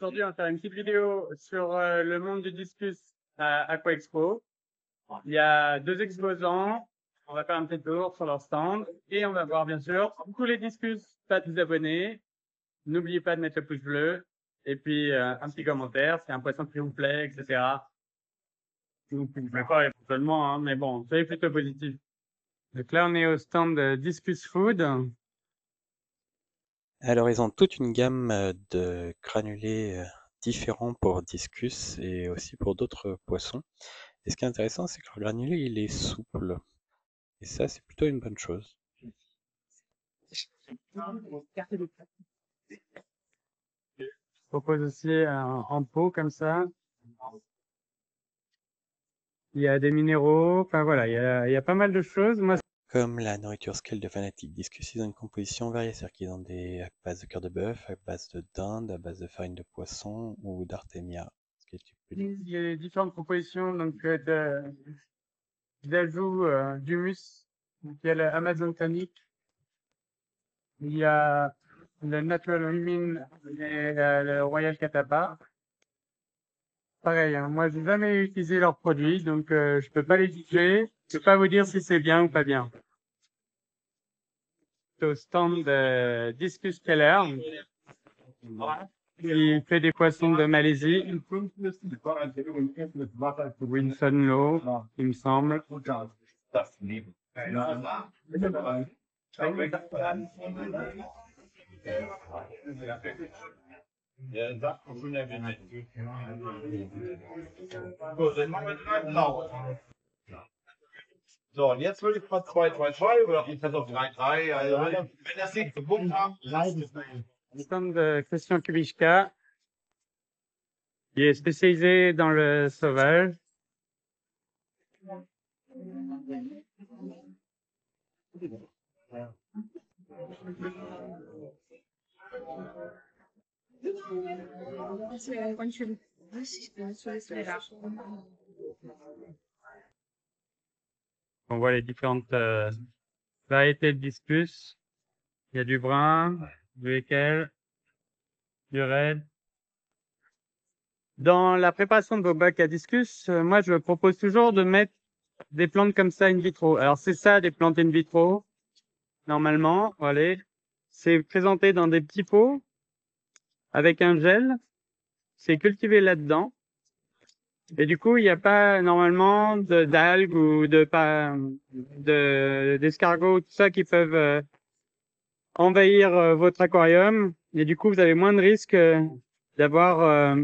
Aujourd'hui, on va faire une petite vidéo sur le monde du discus à Aquaexpo. Il y a deux exposants. On va faire un petit tour sur leur stand et on va voir bien sûr tous les discus. Pas de vous abonner. N'oubliez pas de mettre le pouce bleu et puis un petit commentaire. C'est un poisson qui vous plaît, etc. Donc, vous ne pouvez pas éventuellement, hein, mais bon, soyez plutôt positif. Donc là, on est au stand de Discus Food. Alors, ils ont toute une gamme de granulés différents pour discus et aussi pour d'autres poissons. Et ce qui est intéressant, c'est que le granulé, il est souple. Et ça, c'est plutôt une bonne chose. Je propose aussi en pot comme ça. Il y a des minéraux. Enfin voilà, il y a pas mal de choses. Moi, Comme la nourriture scale de Fanatic Discus, ils ont une composition variée, c'est-à-dire qu'ils ont des à base de cœur de bœuf, à base de dinde, à base de farine de poisson ou d'artémia. Est-ce que tu peux dire? il y a différentes propositions donc d'ajout d'humus. Donc, il y a le Amazon Tonic, il y a le Natural Lumin et le Royal Catapa. Pareil, hein, moi j'ai jamais utilisé leurs produits, donc je peux pas les juger. Je peux pas vous dire si c'est bien ou pas bien. C'est au stand de Discus Keller, qui fait des poissons de Malaisie. Winston Low, il me semble. So, und jetzt würde ich mal 2-2-2 oder ich hätte auf 3-3. Also, wenn das nicht gebummt haben, Stand de Christian Kubichka, qui est spécialisé dans le sauvage. On voit les différentes variétés de discus. Il y a du brun, du équel, du raid. Dans la préparation de vos bacs à discus, moi je propose toujours de mettre des plantes comme ça in vitro. Alors c'est ça des plantes in vitro. Normalement, voilà, c'est présenté dans des petits pots avec un gel. C'est cultivé là-dedans. Et du coup, il n'y a pas normalement d'algues ou d'escargots, tout ça qui peuvent envahir votre aquarium. Et du coup, vous avez moins de risques d'avoir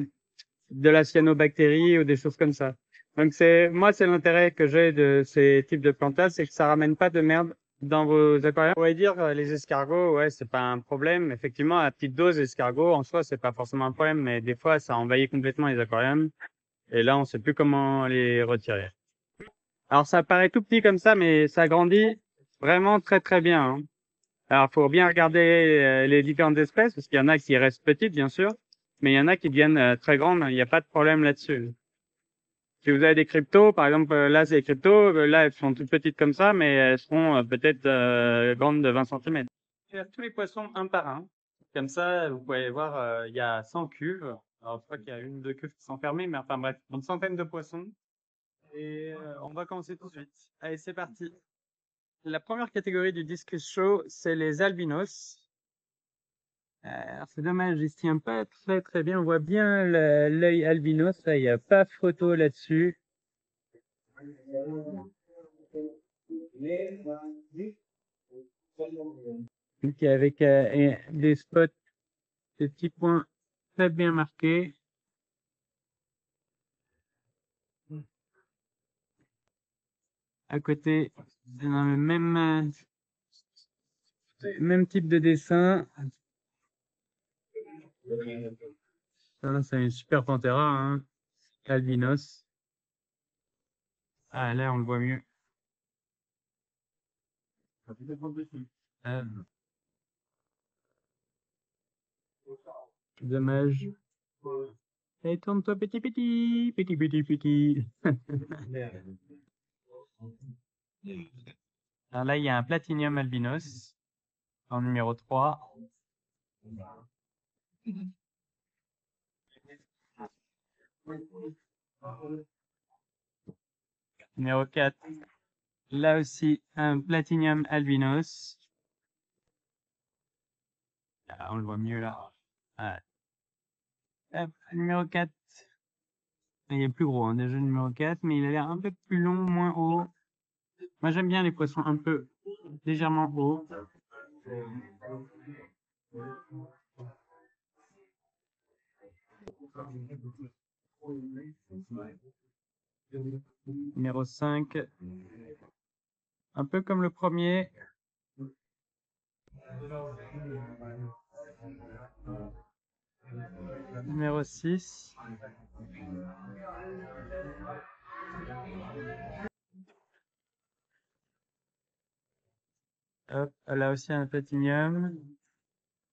de la cyanobactérie ou des choses comme ça. Donc moi, c'est l'intérêt que j'ai de ces types de plantes-là, c'est que ça ramène pas de merde dans vos aquariums. On pourrait dire les escargots, ouais, c'est pas un problème. Effectivement, à petite dose, escargots, en soi, c'est pas forcément un problème, mais des fois, ça envahit complètement les aquariums. Et là, on sait plus comment les retirer. Alors, ça paraît tout petit comme ça, mais ça grandit vraiment très très bien, hein. Alors, faut bien regarder les différentes espèces, parce qu'il y en a qui restent petites, bien sûr, mais il y en a qui deviennent très grandes. Il n'y a pas de problème là-dessus. Si vous avez des cryptos, par exemple, là, c'est des cryptos, là, elles sont toutes petites comme ça, mais elles seront peut-être grandes de 20 cm. Je vais faire tous les poissons un par un. Comme ça, vous pouvez voir, il y a 100 cuves. Alors, je crois qu'il y a une ou deux cuves qui sont fermées, mais enfin bref, une centaine de poissons. Et on va commencer tout de suite. Allez, c'est parti. La première catégorie du Discus Show, c'est les albinos. Alors c'est dommage, il se tient pas très très bien. On voit bien l'œil albinos, là, il n'y a pas photo là-dessus. Donc avec des spots, des petits points très bien marqués. À côté, c'est dans le même type de dessin. Ça, là, c'est une super panthera, hein, albinos. Ah, là, on le voit mieux. Euh, Dommage. Et tourne-toi petit, petit, petit, petit, petit. Alors là, il y a un Platinium albinos en numéro 3. Numéro 4. Là aussi, un Platinum albinos. Ah, on le voit mieux là. Ah. Hop, numéro 4. Il est plus gros, hein, déjà numéro 4, mais il a l'air un peu plus long, moins haut. Moi, j'aime bien les poissons un peu légèrement hauts. Numéro 5. Un peu comme le premier. Numéro 6. Hop, là aussi un Platinum.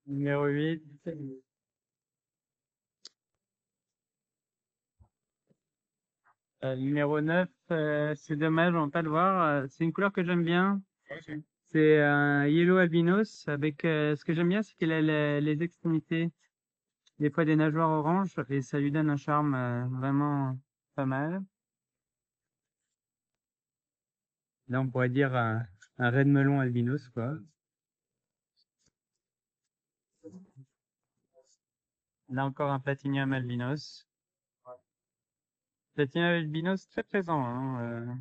Numéro 8. Numéro 9, c'est dommage, on va pas le voir. C'est une couleur que j'aime bien. C'est un Yellow albinos avec, ce que j'aime bien, c'est qu'il a les extrémités, des fois des nageoires oranges, et ça lui donne un charme vraiment pas mal. Là, on pourrait dire un red melon albinos, quoi. Là encore un Platinum albinos. Platinum albinos très présent hein,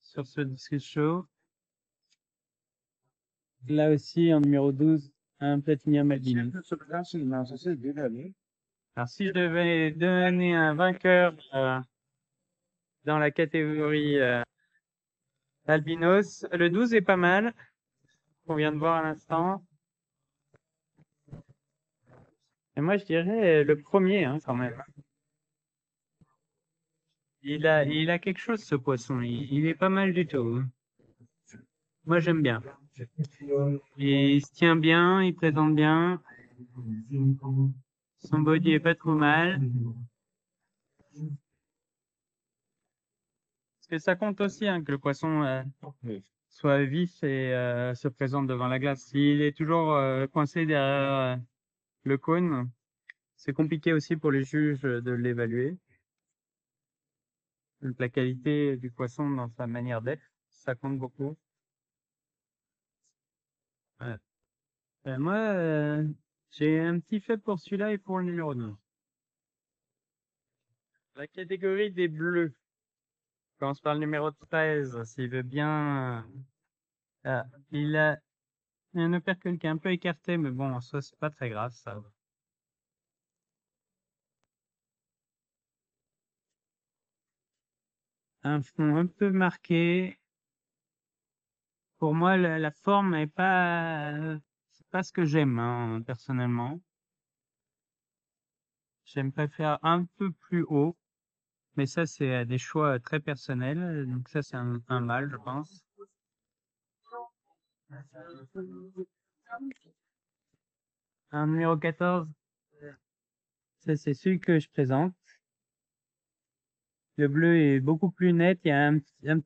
sur ce disque show. Là aussi, en numéro 12, un Platinum albinos. Alors, si je devais donner un vainqueur dans la catégorie albinos, le 12 est pas mal, qu'on vient de voir à l'instant. Et moi, je dirais le premier, hein, quand même. Il a quelque chose, ce poisson. Il est pas mal du tout. Moi, j'aime bien. Et il se tient bien, il présente bien. Son body est pas trop mal. Parce que ça compte aussi, hein, que le poisson soit vif et se présente devant la glace. S'il est toujours coincé derrière le cône, c'est compliqué aussi pour les juges de l'évaluer. La qualité du poisson dans sa manière d'être, ça compte beaucoup. Ouais. Moi, j'ai un petit fait pour celui-là et pour le numéro 2. La catégorie des bleus. Quand on parle numéro 13, s'il veut bien... ah, il a un opercule qui est un peu écarté, mais bon, en soi, c'est pas très grave, ça. Un fond un peu marqué. Pour moi, la forme est pas... c'est pas ce que j'aime, hein, personnellement. J'aime préférer un peu plus haut. Mais ça, c'est des choix très personnels. Donc ça, c'est un mal, je pense. Un numéro 14, ça, c'est celui que je présente. Le bleu est beaucoup plus net. Il y a une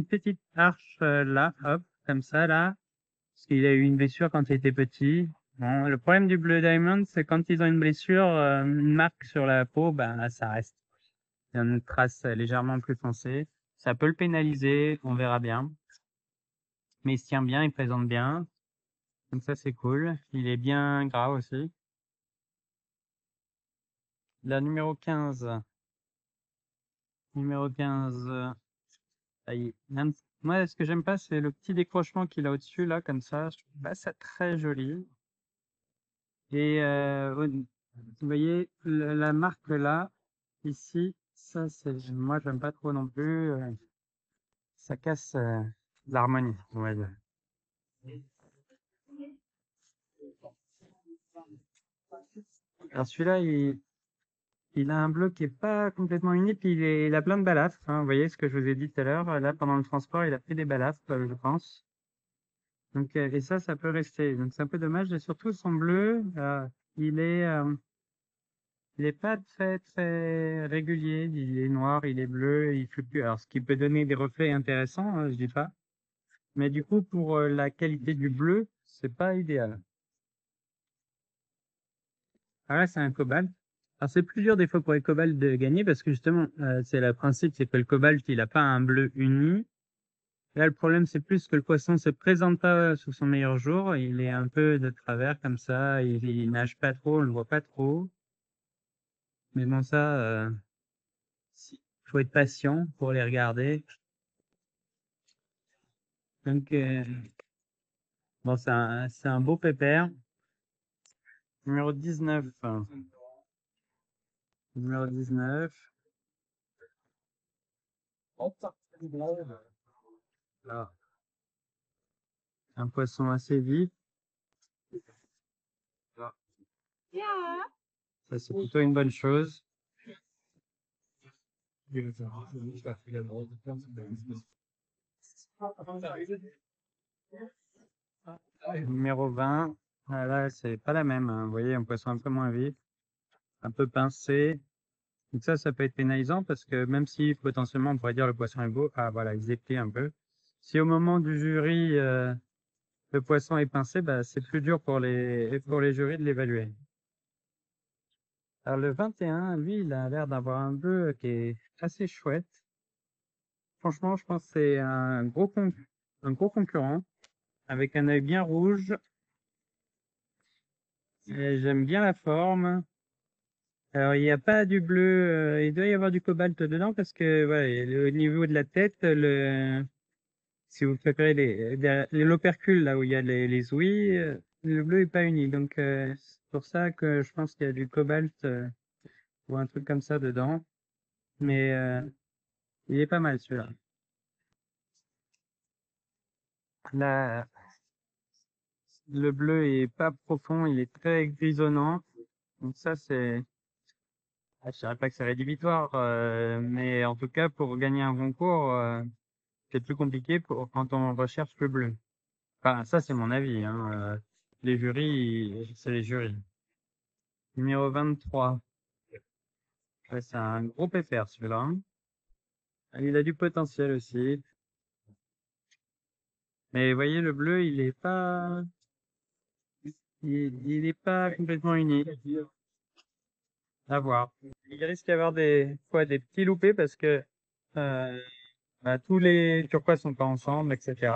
petite arche là, hop, comme ça, là. Parce qu'il a eu une blessure quand il était petit. Bon, le problème du bleu diamond, c'est quand ils ont une blessure, une marque sur la peau, ben, ça reste. Il y a une trace légèrement plus foncée. Ça peut le pénaliser, on verra bien. Mais il se tient bien, il présente bien. Donc ça, c'est cool. Il est bien gras aussi. La numéro 15. Numéro 15. Moi, ce que j'aime pas, c'est le petit décrochement qu'il a au-dessus, là, comme ça. Je trouve pas ça très joli. Et vous voyez, la marque là, ici, ça, moi, j'aime pas trop non plus. Ça casse l'harmonie, on va dire. Alors celui-là, il a un bleu qui est pas complètement uni, puis il a plein de balafres, hein. Vous voyez ce que je vous ai dit tout à l'heure. Là, pendant le transport, il a fait des balafres, je pense. Donc, et ça peut rester. Donc, c'est un peu dommage. Et surtout, son bleu, il est, il est pas très régulier. Il est noir, il est bleu, il fluctue. Alors, ce qui peut donner des reflets intéressants, je dis pas. Mais du coup, pour la qualité du bleu, c'est pas idéal. Ah là, c'est un cobalt. Alors c'est plus dur des fois pour les cobalt de gagner parce que justement, c'est le principe, c'est que le cobalt, il a pas un bleu uni. Là, le problème, c'est plus que le poisson se présente pas sous son meilleur jour. Il est un peu de travers comme ça. Il nage pas trop, on le voit pas trop. Mais bon, ça, faut être patient pour les regarder. Donc, bon, c'est un beau pépère. Numéro 19. Numéro 19. Là. Un poisson assez vif. Là. Ça, c'est plutôt une bonne chose. Numéro 20. Ah, là, c'est pas la même, hein. Vous voyez, un poisson un peu moins vif, un peu pincé. Donc ça peut être pénalisant parce que même si potentiellement on pourrait dire le poisson est beau, ah voilà, il se déplie un peu. Si au moment du jury, le poisson est pincé, bah, c'est plus dur pour les jurys de l'évaluer. Alors le 21, lui, il a l'air d'avoir un bleu qui est assez chouette. Franchement, je pense que c'est un gros concurrent avec un œil bien rouge. Et j'aime bien la forme. Alors, il n'y a pas du bleu, il doit y avoir du cobalt dedans parce que, ouais, au niveau de la tête, si vous préférez l'opercule, là où il y a les ouïes, le bleu est pas uni. Donc, c'est pour ça que je pense qu'il y a du cobalt, ou un truc comme ça dedans. Mais, il est pas mal, celui-là. Là, le bleu est pas profond, il est très grisonnant. Donc ça, je dirais pas que c'est rédhibitoire, mais en tout cas, pour gagner un concours, c'est plus compliqué quand on recherche le bleu. Enfin, ça, c'est mon avis, hein. Les jurys, c'est les jurys. Numéro 23. Ouais, c'est un gros pépère, celui-là. Il a du potentiel aussi. Mais vous voyez, le bleu, il est pas complètement uni. À voir. Il risque d'y avoir des fois des petits loupés parce que euh, bah, tous les turquoises sont pas ensemble, etc.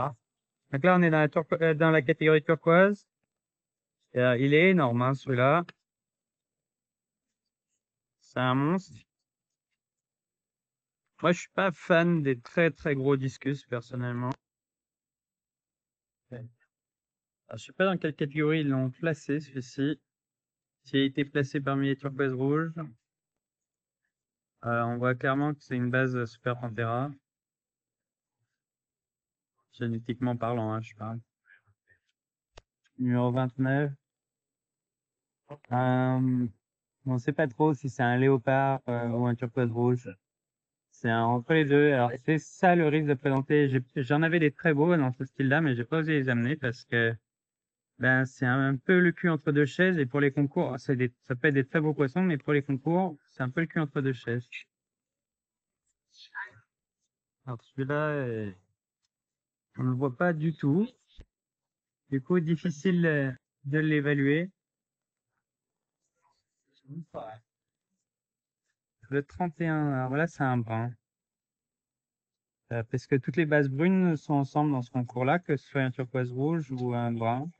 Donc là, on est dans la catégorie turquoise. Il est énorme, hein, celui-là. C'est un monstre. Moi, je suis pas fan des très très gros discus, personnellement. Alors, je sais pas dans quelle catégorie ils l'ont placé, celui-ci. S'il a été placé parmi les turquoises rouges. On voit clairement que c'est une base Super Pantera. Génétiquement parlant, hein, je parle. Numéro 29. On sait pas trop si c'est un léopard ou un turquoise rouge. C'est entre les deux. Alors c'est ça le risque de présenter. J'en avais des très beaux dans ce style-là, mais j'ai pas osé les amener parce que ben c'est un peu le cul entre deux chaises. Et pour les concours, ça peut être des très beaux poissons, mais pour les concours, c'est un peu le cul entre deux chaises. Alors celui-là, on ne le voit pas du tout. Du coup, difficile de l'évaluer. Le 31, alors là, c'est un brun. Parce que toutes les bases brunes sont ensemble dans ce concours-là, que ce soit un turquoise rouge ou un brun.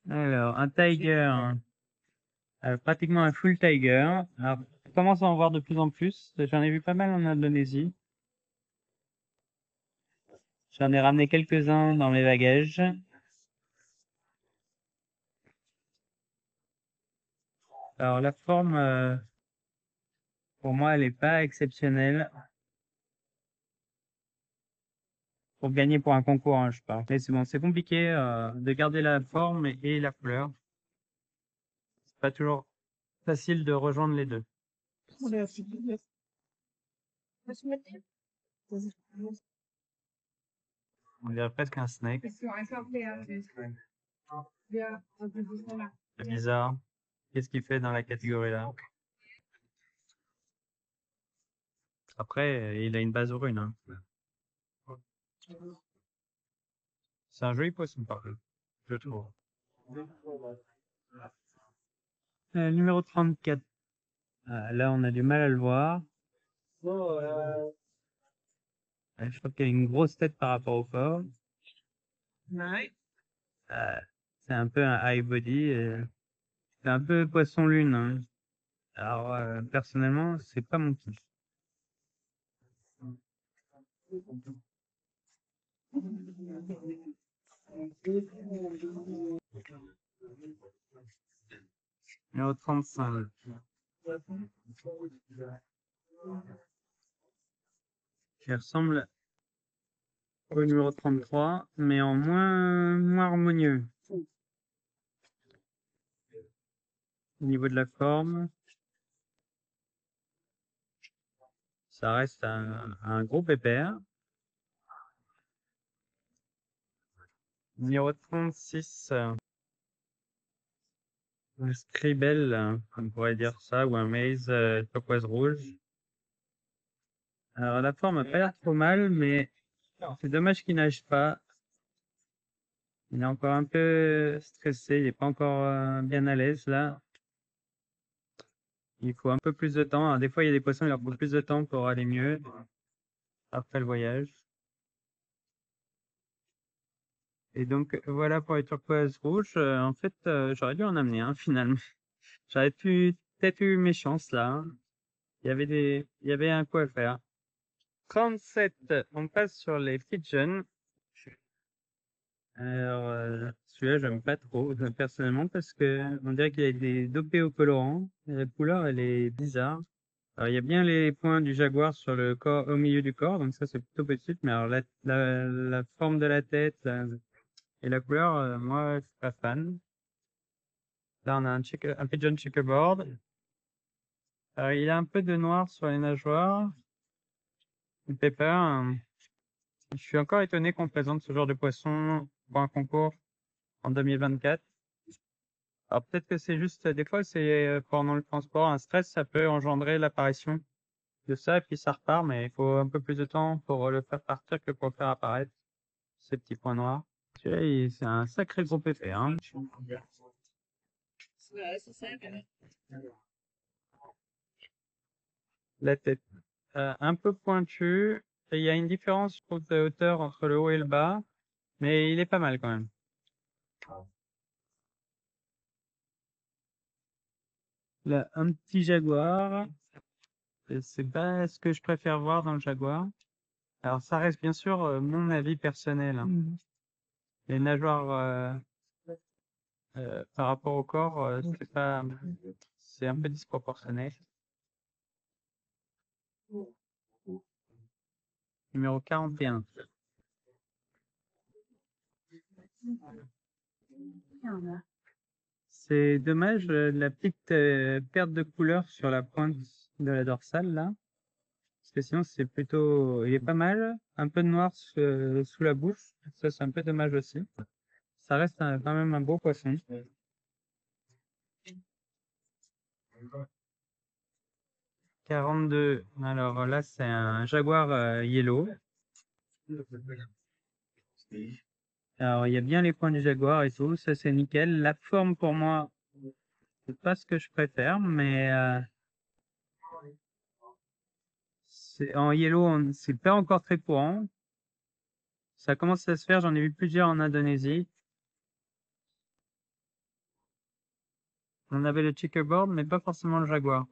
Alors, un tiger, pratiquement un full tiger. Alors, on commence à en voir de plus en plus. J'en ai vu pas mal en Indonésie. J'en ai ramené quelques-uns dans mes bagages. Alors, la forme, pour moi, elle est pas exceptionnelle. Pour gagner pour un concours, hein, je parle. Mais c'est bon, c'est compliqué de garder la forme et la couleur. C'est pas toujours facile de rejoindre les deux. On dirait presque un snake. C'est bizarre. qu'est-ce qu'il fait dans la catégorie là. Après, il a une base au rune. Hein. C'est un joli poisson par contre, je trouve. Numéro 34. Là, on a du mal à le voir. Je crois qu'il a une grosse tête par rapport au corps. C'est un peu un high body. C'est un peu poisson lune. Hein. Alors, personnellement, c'est pas mon kiff. Numéro 35. Qui ressemble au numéro 33, mais en moins harmonieux. Au niveau de la forme, ça reste un gros pépère. Numéro 36. Un scribel, on pourrait dire ça, ou un maze turquoise rouge. Alors la forme a pas l'air trop mal, mais c'est dommage qu'il nage pas. Il est encore un peu stressé, il est pas encore bien à l'aise là. Il faut un peu plus de temps. Alors, des fois, il y a des poissons, il leur faut plus de temps pour aller mieux après le voyage. Et donc voilà pour les turquoises rouges. En fait, j'aurais dû en amener un finalement. J'aurais peut-être eu mes chances là. Hein. Il y avait un coup à faire. 37, on passe sur les pigeons. Alors, celui-là, j'aime pas trop, personnellement, parce que on dirait qu'il y a des dopés au colorant. Et la couleur, elle est bizarre. Alors, il y a bien les points du jaguar sur le corps, au milieu du corps, donc ça, c'est plutôt petit. Mais alors, la forme de la tête et la couleur, moi, je suis pas fan. Là, on a un pigeon checkerboard. Alors, il y a un peu de noir sur les nageoires. Le pepper. Je suis encore étonné qu'on présente ce genre de poisson pour un concours en 2024. Alors peut-être que c'est juste, des fois, c'est pendant le transport, un stress, ça peut engendrer l'apparition de ça, et puis ça repart, mais il faut un peu plus de temps pour le faire partir que pour le faire apparaître, ces petits points noirs. Celui-là, c'est un sacré gros pépé, hein. La tête, un peu pointue, et il y a une différence, je trouve, de hauteur entre le haut et le bas, mais il est pas mal quand même. Là, un petit jaguar. C'est pas ce que je préfère voir dans le jaguar. Alors, ça reste bien sûr mon avis personnel. Hein. Les nageoires par rapport au corps, c'est un peu disproportionné. Numéro 41. C'est dommage la petite perte de couleur sur la pointe de la dorsale là. Parce que sinon c'est plutôt, il est pas mal. Un peu de noir sous la bouche. Ça c'est un peu dommage aussi. Ça reste quand même un beau poisson. 42. Alors là, c'est un jaguar yellow. Alors, il y a bien les points du jaguar et tout. Ça, c'est nickel. La forme, pour moi, c'est pas ce que je préfère, mais en yellow, c'est pas encore très courant. Ça commence à se faire. J'en ai vu plusieurs en Indonésie. On avait le checkerboard, mais pas forcément le jaguar.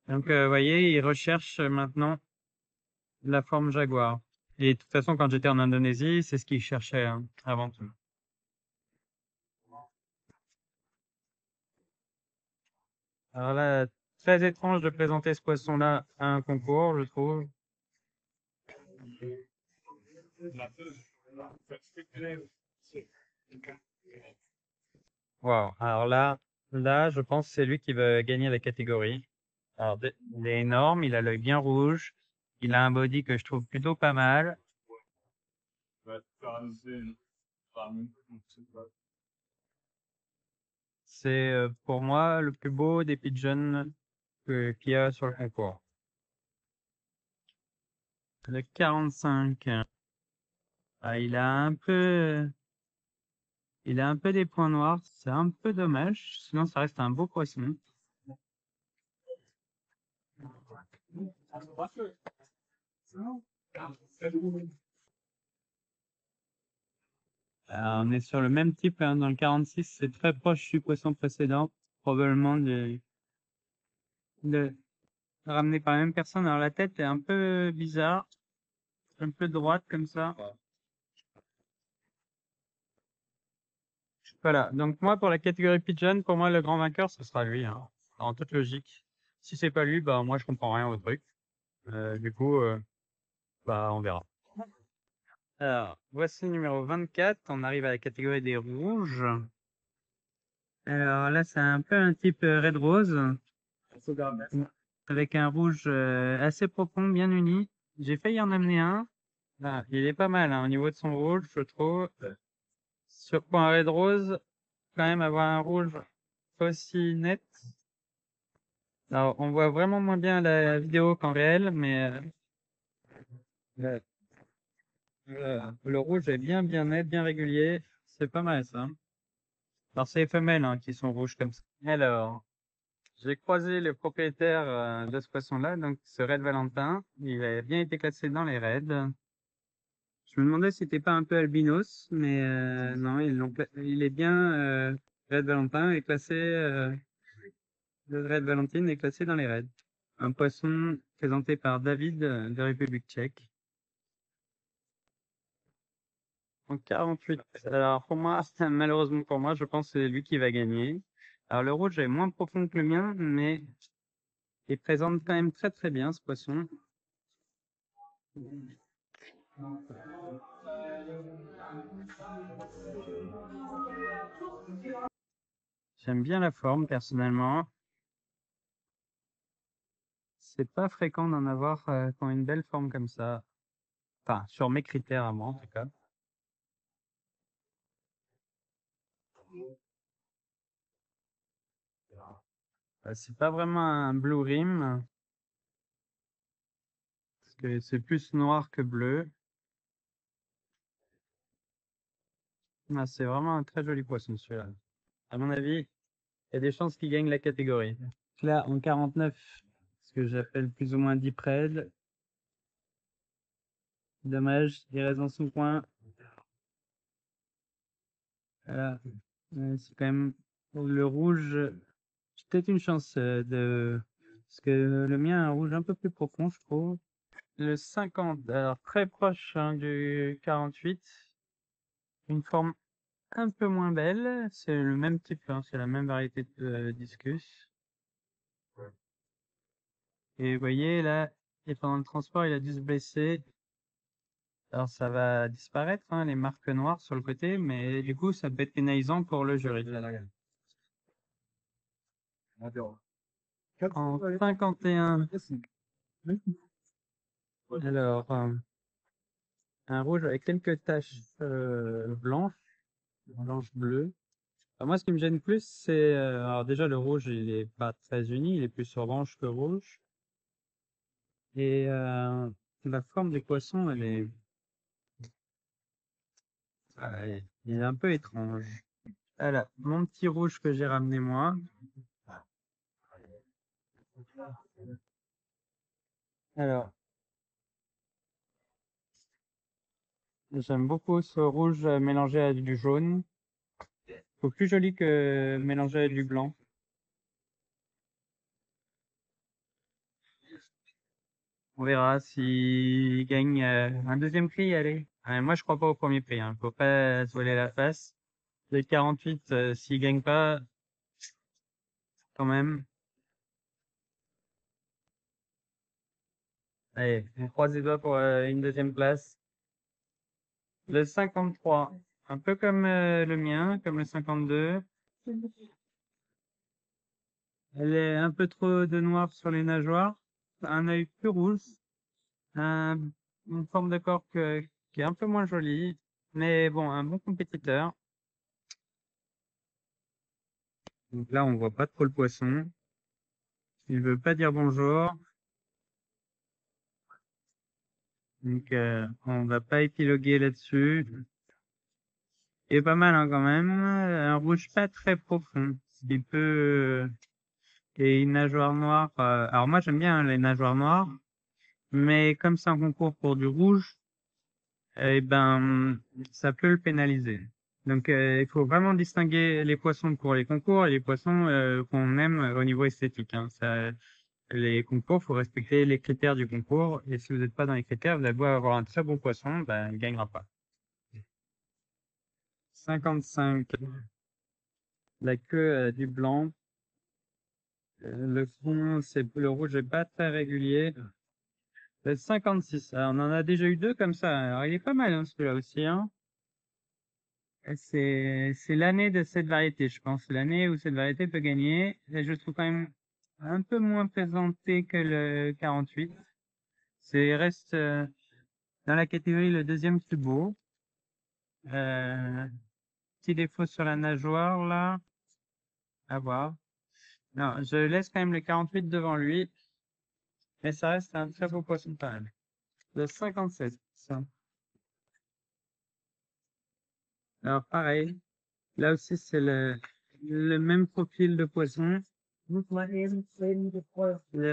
Donc, vous voyez, ils recherchent maintenant la forme jaguar. Et de toute façon, quand j'étais en Indonésie, c'est ce qu'ils cherchaient hein, avant tout. Alors là, très étrange de présenter ce poisson-là à un concours, je trouve. Wow. Alors là, je pense que c'est lui qui va gagner la catégorie. Alors, il est énorme, il a l'œil bien rouge, il a un body que je trouve plutôt pas mal. c'est pour moi le plus beau des pigeons qu'il y a sur le concours. Le 45. Ah, il a un peu des points noirs. C'est un peu dommage. Sinon, ça reste un beau poisson. On est sur le même type hein, dans le 46. C'est très proche du poisson précédent. Probablement de ramené par la même personne. Alors la tête est un peu bizarre. Un peu droite comme ça. Voilà. Donc moi, pour la catégorie pigeon, pour moi, le grand vainqueur, ce sera lui. Hein, en toute logique. Si c'est pas lui, bah moi, je comprends rien au truc. Du coup, bah on verra. Alors, voici le numéro 24. On arrive à la catégorie des rouges. Alors là, c'est un peu un type Red Rose. Avec un rouge assez profond, bien uni. J'ai failli en amener un. Ah, il est pas mal hein, au niveau de son rouge, je trouve. Pour un Red Rose, quand même avoir un rouge aussi net. Alors, on voit vraiment moins bien la vidéo qu'en réel, mais le, le rouge est bien net, bien régulier. C'est pas mal ça. Alors, c'est les femelles hein, qui sont rouges comme ça. Alors, j'ai croisé le propriétaire de ce poisson-là, donc ce Red Valentin. Il a bien été classé dans les raids. Je me demandais si c'était pas un peu albinos, mais non, il est bien Red Valentin est classé le Red Valentine est classé dans les raids. Un poisson présenté par David de République tchèque. En 48. Alors pour moi, malheureusement pour moi, je pense que c'est lui qui va gagner. Alors le rouge est moins profond que le mien, mais il présente quand même très bien ce poisson. J'aime bien la forme personnellement. C'est pas fréquent d'en avoir qui ont une belle forme comme ça. Enfin, sur mes critères à moi en tout cas. C'est pas vraiment un blue rim, parce que c'est plus noir que bleu. Ah, c'est vraiment un très joli poisson celui-là. À mon avis, il y a des chances qu'il gagne la catégorie. Là, en 49, ce que j'appelle plus ou moins deep red. Dommage, il reste dans son coin. Voilà. C'est quand même le rouge. J'ai peut-être une chance parce que le mien a un rouge un peu plus profond, je trouve. Le 50, alors très proche hein, du 48. Une forme un peu moins belle. C'est le même type, hein, c'est la même variété de discus. Et vous voyez là, et pendant le transport, il a dû se blesser. Alors ça va disparaître, hein, les marques noires sur le côté, mais du coup, ça peut être pénalisant pour le jury. En 51, alors un rouge avec quelques taches blanches-bleues. Moi, ce qui me gêne plus, c'est alors déjà le rouge, il est pas très uni, il est plus orange que rouge. Et la forme des poissons, elle est un peu étrange. Voilà, mon petit rouge que j'ai ramené moi. Alors, j'aime beaucoup ce rouge mélangé à du jaune. C'est plus joli que mélangé à du blanc. On verra s'il gagne un deuxième prix, allez. Moi, je crois pas au premier prix, hein. Faut pas se voiler la face. Le 48, s'il gagne pas, quand même. Allez, on croise les doigts pour une deuxième place. Le 53, un peu comme le mien, comme le 52. Elle est un peu trop de noir sur les nageoires. Un œil plus rouge. Un- une forme de corps qui est un peu moins jolie. Mais bon, un bon compétiteur. Donc là, on voit pas trop le poisson. Il veut pas dire bonjour. Donc, on va pas épiloguer là-dessus. Il est pas mal, hein, quand même. Un rouge pas très profond. Il peut, et une nageoire noire. Alors moi, j'aime bien, hein, les nageoires noires. Mais comme c'est un concours pour du rouge, eh ben, ça peut le pénaliser. Donc, il faut vraiment distinguer les poissons pour les concours et les poissons qu'on aime au niveau esthétique, hein. Les concours, faut respecter les critères du concours. Et si vous n'êtes pas dans les critères, vous allez beau avoir un très bon poisson, ben, il gagnera pas. 55. La queue du blanc. Le fond, le rouge est pas très régulier. 56. Alors, on en a déjà eu deux comme ça. Alors, il est pas mal, hein, celui-là aussi, hein. C'est l'année de cette variété, je pense. L'année où cette variété peut gagner. Et je le trouve quand même un peu moins présenté que le 48. Reste dans la catégorie le deuxième plus beau. Petit défaut sur la nageoire, là. À voir. Non, je laisse quand même le 48 devant lui. Mais ça reste un très beau poisson quand même. Le 57. Ça. Alors, pareil. Là aussi, c'est le même profil de poisson. La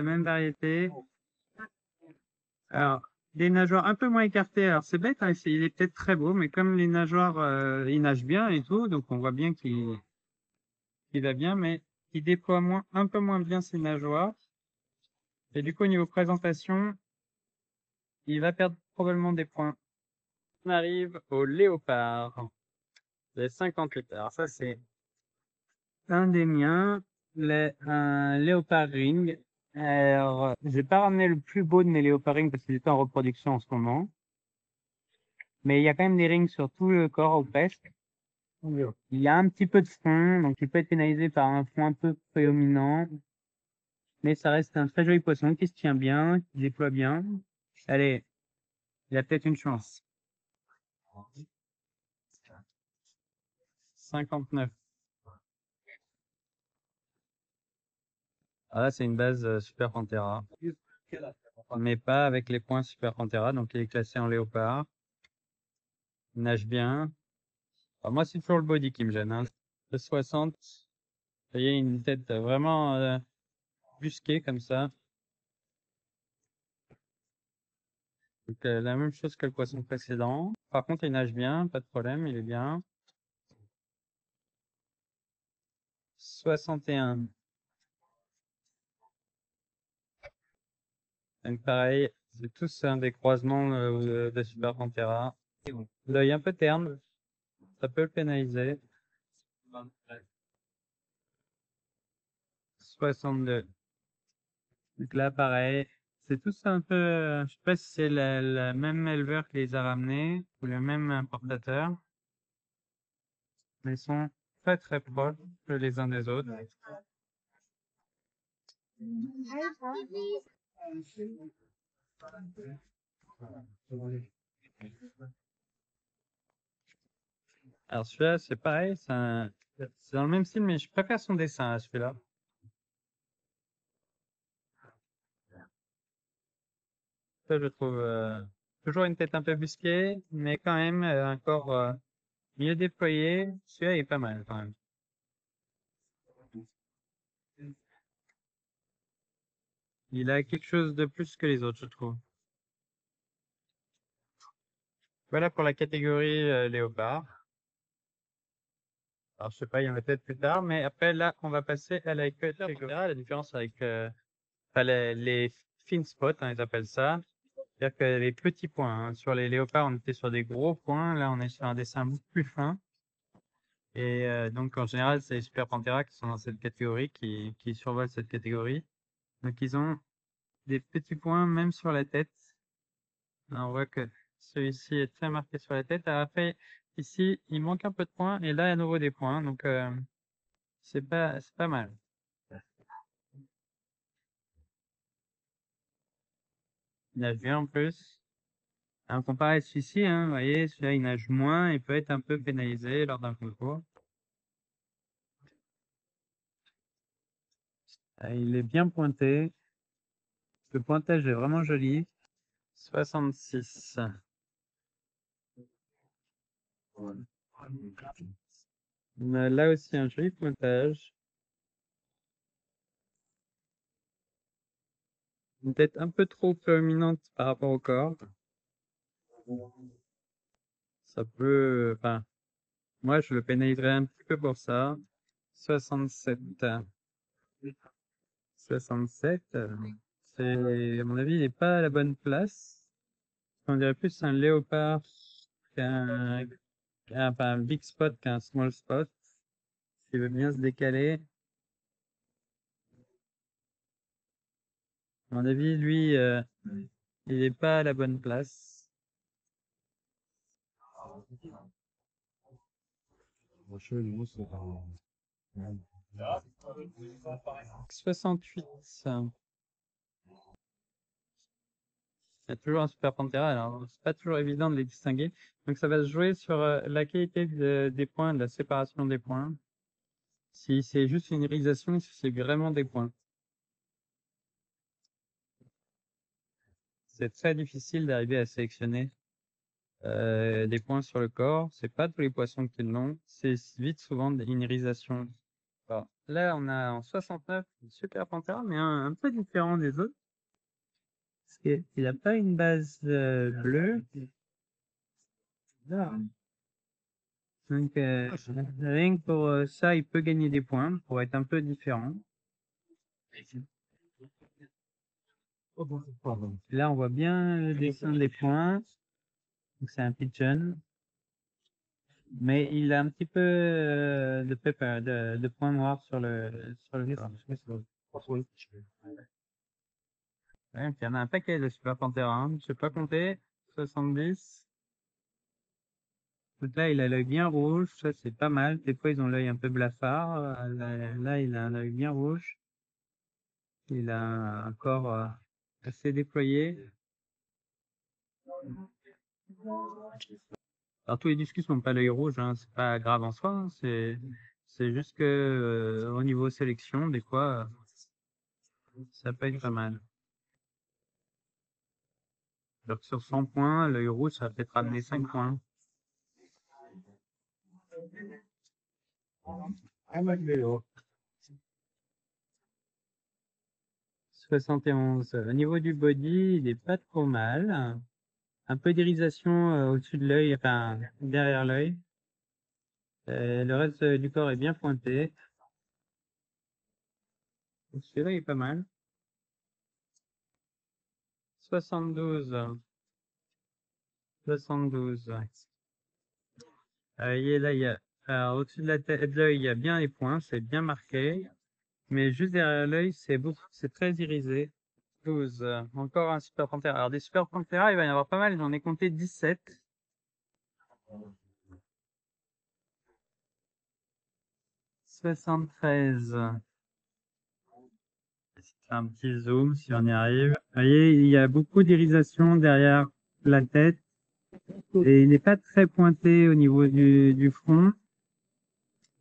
même variété. Alors, des nageoires un peu moins écartées. Alors, c'est bête, hein, il est peut-être très beau, mais comme les nageoires, il nage bien et tout, donc on voit bien qu'il va bien, mais il déploie un peu moins bien ses nageoires. Et du coup, au niveau présentation, il va perdre probablement des points. On arrive au léopard. Les 58. Alors ça, c'est un des miens. Un léopard ring. Alors, j'ai pas ramené le plus beau de mes léopard rings parce qu'il est en reproduction en ce moment. Mais il y a quand même des rings sur tout le corps ou presque. Il y a un petit peu de fond, donc il peut être pénalisé par un fond un peu prédominant. Mais ça reste un très joli poisson qui se tient bien, qui déploie bien. Allez, il a peut-être une chance. 59. Ah là, c'est une base Super Pantera. Mais pas avec les points Super Pantera, donc il est classé en léopard. Il nage bien. Alors moi, c'est toujours le body qui me gêne, hein. Le 60. Vous voyez, une tête vraiment busquée comme ça. Donc, la même chose que le poisson précédent. Par contre, il nage bien, pas de problème, il est bien. 61. Donc pareil, c'est tous des croisements de Super Pantera. L'œil un peu terne, ça peut le pénaliser. 62. Donc là, pareil, c'est tous un peu, je sais pas si c'est le même éleveur qui les a ramenés ou le même importateur, mais ils sont très très proches les uns des autres. Alors celui-là, c'est pareil, c'est dans le même style, mais je préfère son dessin à celui-là. Ça, je trouve toujours une tête un peu busquée, mais quand même un corps mieux déployé. Celui-là est pas mal quand même. Il a quelque chose de plus que les autres, je trouve. Voilà pour la catégorie léopard. Alors, je sais pas, il y en a peut-être plus tard, mais après, là, on va passer à la catégorie. La différence avec enfin, les fin spots, hein, ils appellent ça. C'est-à-dire que les petits points, hein. Sur les léopards, on était sur des gros points. Là, on est sur un dessin beaucoup plus fin. Et donc, en général, c'est les Super Pantera qui sont dans cette catégorie, qui survolent cette catégorie. Donc, ils ont des petits points même sur la tête. Là, on voit que celui-ci est très marqué sur la tête. Après, ici, il manque un peu de points. Et là, à nouveau des points. Donc, c'est pas mal. Il nage bien en plus. Alors, comparé à celui-ci, hein, vous voyez, celui-là, il nage moins et peut être un peu pénalisé lors d'un concours. Il est bien pointé. Le pointage est vraiment joli. 66. On a là aussi un joli pointage. Une tête un peu trop proéminente par rapport au corps. Ça peut, enfin, moi je le pénaliserais un petit peu pour ça. 67. 67. C'est, à mon avis, il n'est pas à la bonne place. On dirait plus un léopard enfin, un big spot qu'un small spot. Il veut bien se décaler. À mon avis, lui, il n'est pas à la bonne place. 68. Il y a toujours un Super Pantera, alors c'est pas toujours évident de les distinguer. Donc ça va se jouer sur la qualité des points, de la séparation des points. Si c'est juste une irisation, si c'est vraiment des points. C'est très difficile d'arriver à sélectionner des points sur le corps. C'est pas tous les poissons qui l'ont. C'est vite souvent une irisation. Bon, là, on a en 69 une Super Pantera, mais un peu différent des autres. Parce qu'il n'a pas une base bleue. Là. Donc, rien que pour ça, il peut gagner des points pour être un peu différent. Là, on voit bien le dessin des points. Donc, c'est un pigeon. Mais il a un petit peu de points noirs sur le corps. Ouais, puis il y en a un paquet de Super Pantera, hein. Je sais pas compter. 70. Donc là, il a l'œil bien rouge. Ça, c'est pas mal. Des fois, ils ont l'œil un peu blafard. Là, il a un œil bien rouge. Il a un corps assez déployé. Alors, tous les discus n'ont pas l'œil rouge, hein. C'est pas grave en soi, hein. C'est juste que, au niveau sélection, des fois, ça peut être pas mal. Alors que sur 100 points, l'œil rouge, ça va peut-être ramener 5 points. 71. Au niveau du body, il est pas trop mal. Un peu d'irisation au-dessus de l'œil, enfin derrière l'œil. Le reste du corps est bien pointé. Donc, celui-là il est pas mal. 72. 72. Là, il y a, alors, au-dessus de la tête, de l'œil, il y a bien les points, c'est bien marqué. Mais juste derrière l'œil, c'est très irisé. 12. Encore un Super Pantera. Alors, des Super Pantera, il va y en avoir pas mal. J'en ai compté 17. 73. Un petit zoom si on y arrive. Vous voyez, il y a beaucoup d'irisation derrière la tête et il n'est pas très pointé au niveau du front.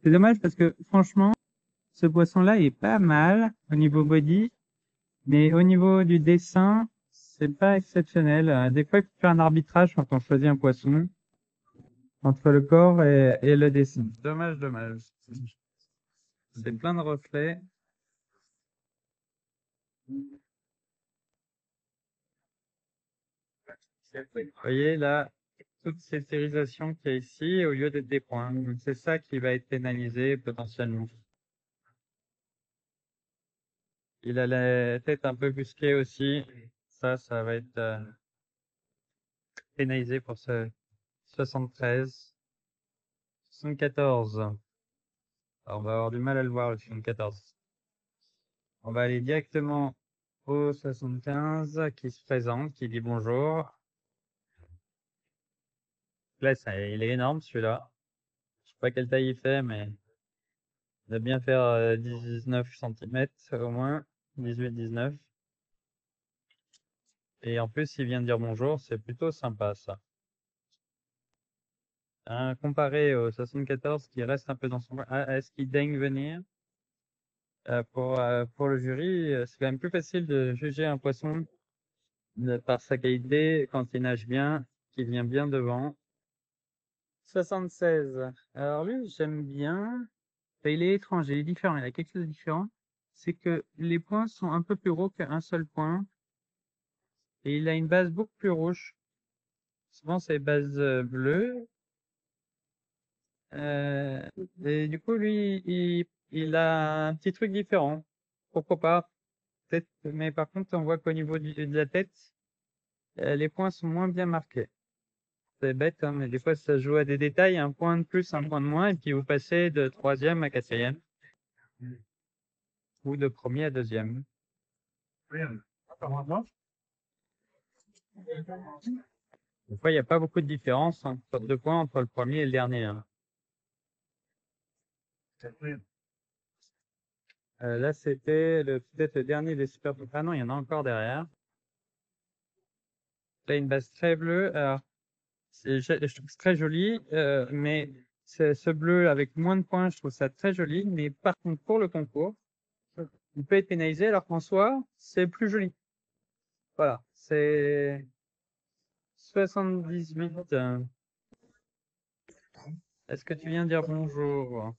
C'est dommage parce que franchement, ce poisson-là est pas mal au niveau body, mais au niveau du dessin, c'est pas exceptionnel. Des fois, il faut faire un arbitrage quand on choisit un poisson entre le corps et le dessin. Dommage, dommage. C'est plein de reflets. Vous voyez là, toute cette irisation qu'il y a ici, au lieu d'être des points. Donc c'est ça qui va être pénalisé potentiellement. Il a la tête un peu busquée aussi. Ça va être pénalisé pour ce 73. 74. Alors, on va avoir du mal à le voir, le 74. On va aller directement au 75 qui se présente, qui dit bonjour. Là, il est énorme celui-là. Je sais pas quelle taille il fait, mais il doit bien faire 19 cm au moins. 18-19. Et en plus, il vient de dire bonjour, c'est plutôt sympa ça. Comparé au 74 qui reste un peu dans son coin. Ah, est-ce qu'il daigne venir? Pour le jury, c'est quand même plus facile de juger un poisson par sa qualité quand il nage bien, qu'il vient bien devant. 76. Alors lui, j'aime bien. Enfin, il est étrange, il est différent, il a quelque chose de différent. C'est que les points sont un peu plus gros qu'un seul point. Et il a une base beaucoup plus rouge. Souvent, c'est base bleue. Euh, et du coup, lui, il a un petit truc différent. Pourquoi pas? Peut-être, mais par contre, on voit qu'au niveau de la tête, les points sont moins bien marqués. C'est bête, hein, mais des fois, ça joue à des détails, un point de plus, un point de moins, et puis vous passez de troisième à quatrième, ou de premier à deuxième. Des fois, il n'y a pas beaucoup de différence entre 2 points entre le premier et le dernier, hein. Là, c'était peut-être le dernier des super. Ah non, il y en a encore derrière. Là, une base très bleue. Alors, je trouve que c'est très joli, mais ce bleu avec moins de points, je trouve ça très joli. Mais par contre, pour le concours, il peut être pénalisé, alors qu'en soi, c'est plus joli. Voilà, c'est 78. Est-ce que tu viens dire bonjour?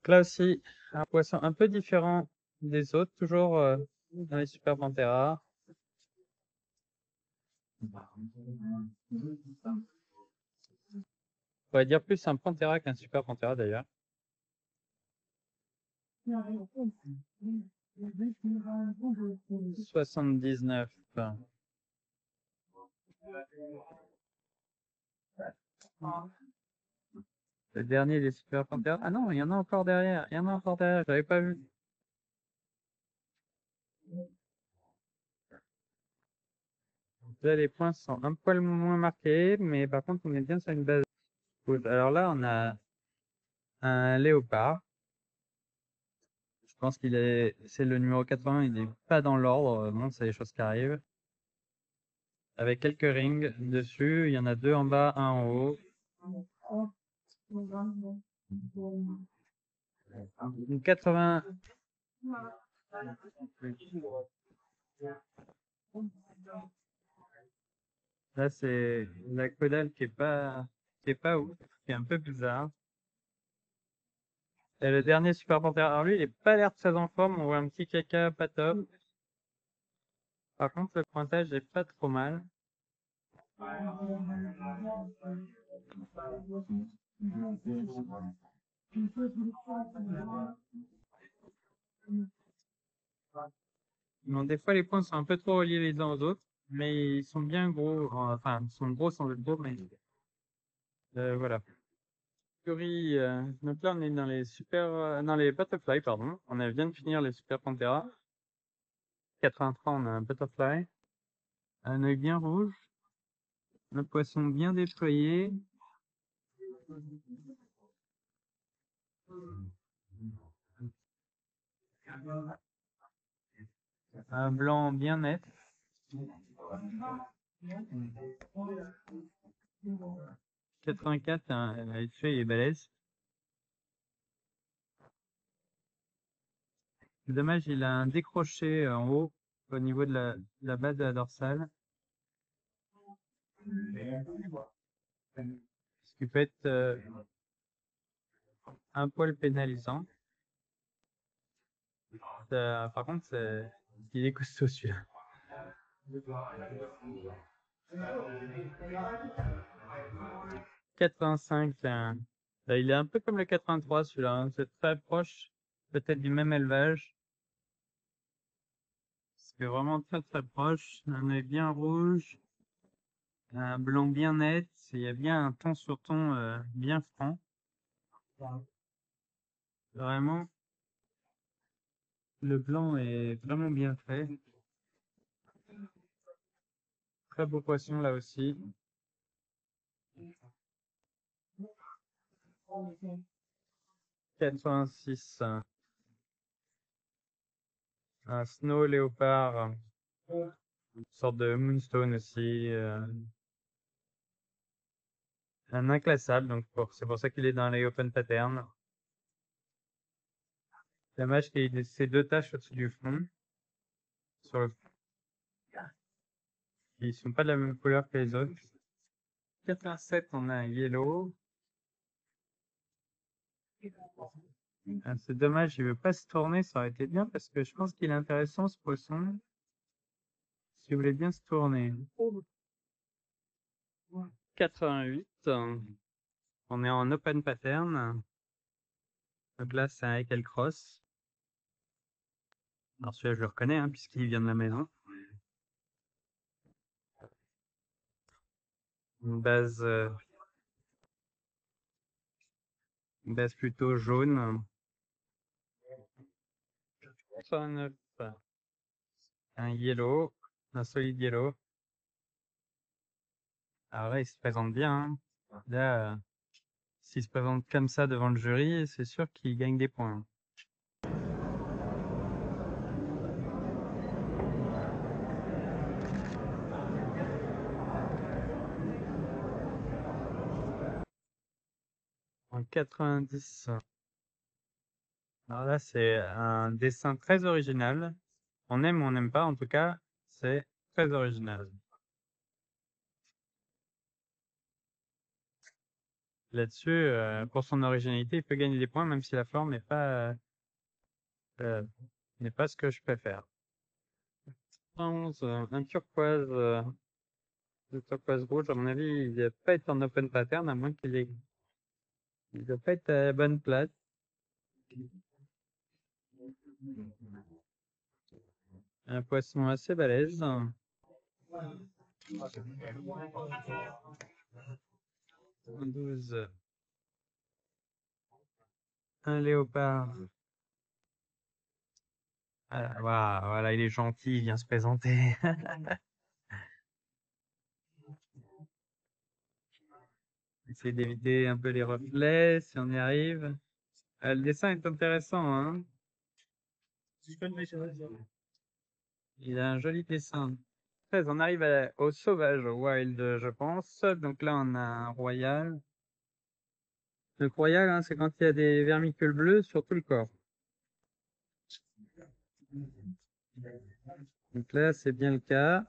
Là aussi, un poisson un peu différent des autres, toujours dans les Super Panthera. On pourrait dire plus un Panthera qu'un Super Panthera d'ailleurs. 79. Le dernier des Super Panthera. Ah non, il y en a encore derrière. Il y en a encore derrière, j'avais pas vu. Là, les points sont un poil moins marqués, mais par contre, on est bien sur une base haute. Alors là, on a un léopard. Je pense c'est le numéro 80, il est pas dans l'ordre. Bon, c'est des choses qui arrivent. Avec quelques rings dessus. Il y en a 2 en bas, un en haut. Une 80. Là, c'est la caudale qui est pas ouf, qui est un peu bizarre. Et le dernier Super Panther, alors lui, il est pas l'air très en forme, on voit un petit caca pas top. Par contre, le pointage est pas trop mal. Bon, des fois, les points sont un peu trop reliés les uns aux autres, mais ils sont bien gros, enfin, ils sont gros sans être gros, mais voilà. Fury, donc là, on est dans les Butterfly, pardon. Vient de finir les Super Panthera. 83, on a un Butterfly. Un œil bien rouge. Un poisson bien déployé. Un blanc bien net. 84, il est balèze. C'est dommage, il a un décroché en haut au niveau de la base de la dorsale. Ce qui peut être un poil pénalisant. Par contre, il est costaud celui-là. 85, il est un peu comme le 83 celui-là, hein. C'est très proche, peut-être du même élevage. C'est vraiment très très proche. Un œil bien rouge, un blanc bien net. Il y a bien un ton sur ton bien franc. Vraiment, le blanc est vraiment bien fait. Très beau poisson là aussi. 86. Un snow léopard. Une sorte de moonstone aussi. un inclassable, donc c'est pour ça qu'il est dans les open patterns. Dommage qu'il ait ces deux taches au-dessus du front. Sur le, ils sont pas de la même couleur que les autres. 87, on a un yellow. Ah, c'est dommage, il veut pas se tourner, ça aurait été bien parce que je pense qu'il est intéressant ce poisson. S'il voulait bien se tourner. 88. On est en open pattern. Donc là, c'est un Ekel Cross. Alors celui-là, je le reconnais, hein, puisqu'il vient de la maison. Une base, une base plutôt jaune. 89. Un yellow, un solide yellow. Alors là, il se présente bien, hein. Là, s'il se présente comme ça devant le jury, c'est sûr qu'il gagne des points. En 90. Alors là, c'est un dessin très original. On aime ou on n'aime pas, en tout cas, c'est très original. Là-dessus, pour son originalité, il peut gagner des points, même si la forme euh, n'est pas ce que je préfère. 11, un turquoise, le turquoise rouge, à mon avis, il ne doit pas être en open pattern, à moins qu'il ait, il doit pas être à la bonne place. Un poisson assez balèze. 12. Un léopard. Ah, voilà, il est gentil, il vient se présenter. Essayer d'éviter un peu les reflets, si on y arrive. Le dessin est intéressant, hein. Il a un joli dessin. 13, on arrive au sauvage, au wild, je pense. Donc là, on a un royal. Le royal, hein, c'est quand il y a des vermicules bleus sur tout le corps. Donc là, c'est bien le cas.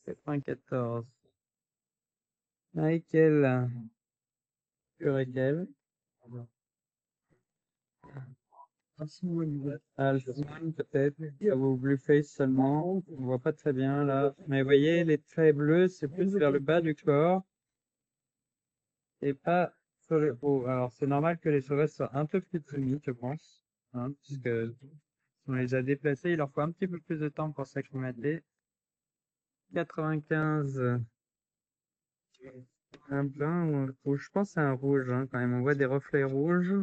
.94. Michael. Urikel. Alfman, peut-être. Ou Blueface seulement. On voit pas très bien, là. Mais vous voyez, les traits bleus, c'est plus vers le bas du corps. Et pas sur le haut. Alors, c'est normal que les sauvages soient un peu plus timides, je pense. Hein, puisque on les a déplacés, il leur faut un petit peu plus de temps pour s'acclimater. 95. Un blanc ou un rouge? Je pense que c'est un rouge, hein, quand même. On voit des reflets rouges.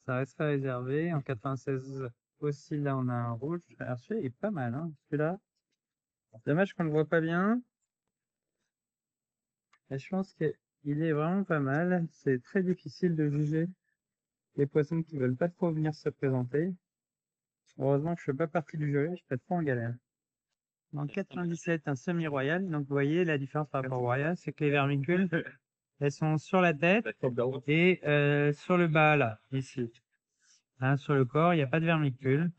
Ça reste à réserver. En 96 aussi, là, on a un rouge. Alors, celui-là est pas mal, hein, celui-là. Dommage qu'on le voit pas bien. Et je pense qu'il est vraiment pas mal. C'est très difficile de juger les poissons qui veulent pas trop venir se présenter. Heureusement que je fais pas partie du jury, je peux être pas en galère. En 97, un semi-royal. Donc, vous voyez, la différence par rapport au royal, c'est que les vermicules, elles sont sur la tête et sur le bas, là, ici. Hein, sur le corps, il n'y a pas de vermicules.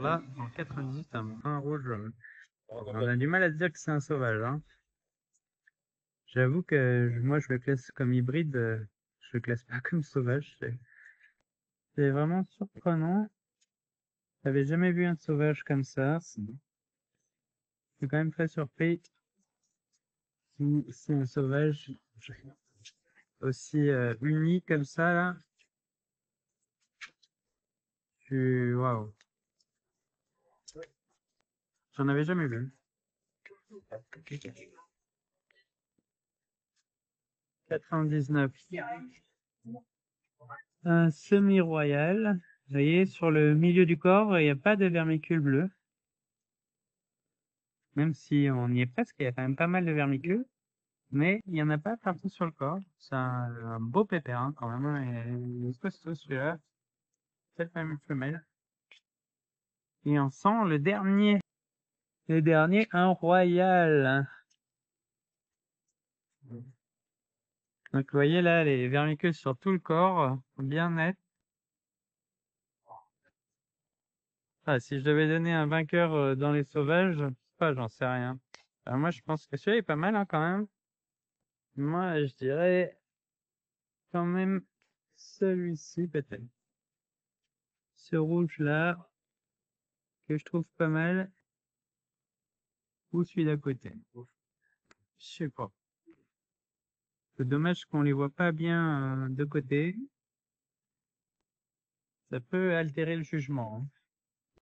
Là, en 98, un brun rouge. On a du mal à se dire que c'est un sauvage, hein. J'avoue que moi, je le classe comme hybride, je le classe pas comme sauvage. C'est vraiment surprenant. J'avais jamais vu un sauvage comme ça. Je suis quand même très surpris. Si c'est un sauvage aussi uni comme ça, là, waouh. J'en avais jamais vu. 99. Un semi-royal. Vous voyez, sur le milieu du corps, il n'y a pas de vermicule bleu. Même si on y est presque, il y a quand même pas mal de vermicules. Mais il n'y en a pas partout sur le corps. C'est un beau pépère, hein, quand même. Hein, il est costaud celui-là. Peut-être même une femelle. Et on sent le dernier. Le dernier, un royal. Donc vous voyez là, les vermicules sur tout le corps, bien net. Ah, si je devais donner un vainqueur dans les sauvages, je sais pas, j'en sais rien. Alors moi, je pense que celui-là est pas mal, hein, quand même. Moi, je dirais quand même celui-ci, peut-être. Ce rouge-là, que je trouve pas mal, ou celui d'à côté. Je sais pas. C'est dommage qu'on les voit pas bien de côté. Ça peut altérer le jugement, hein.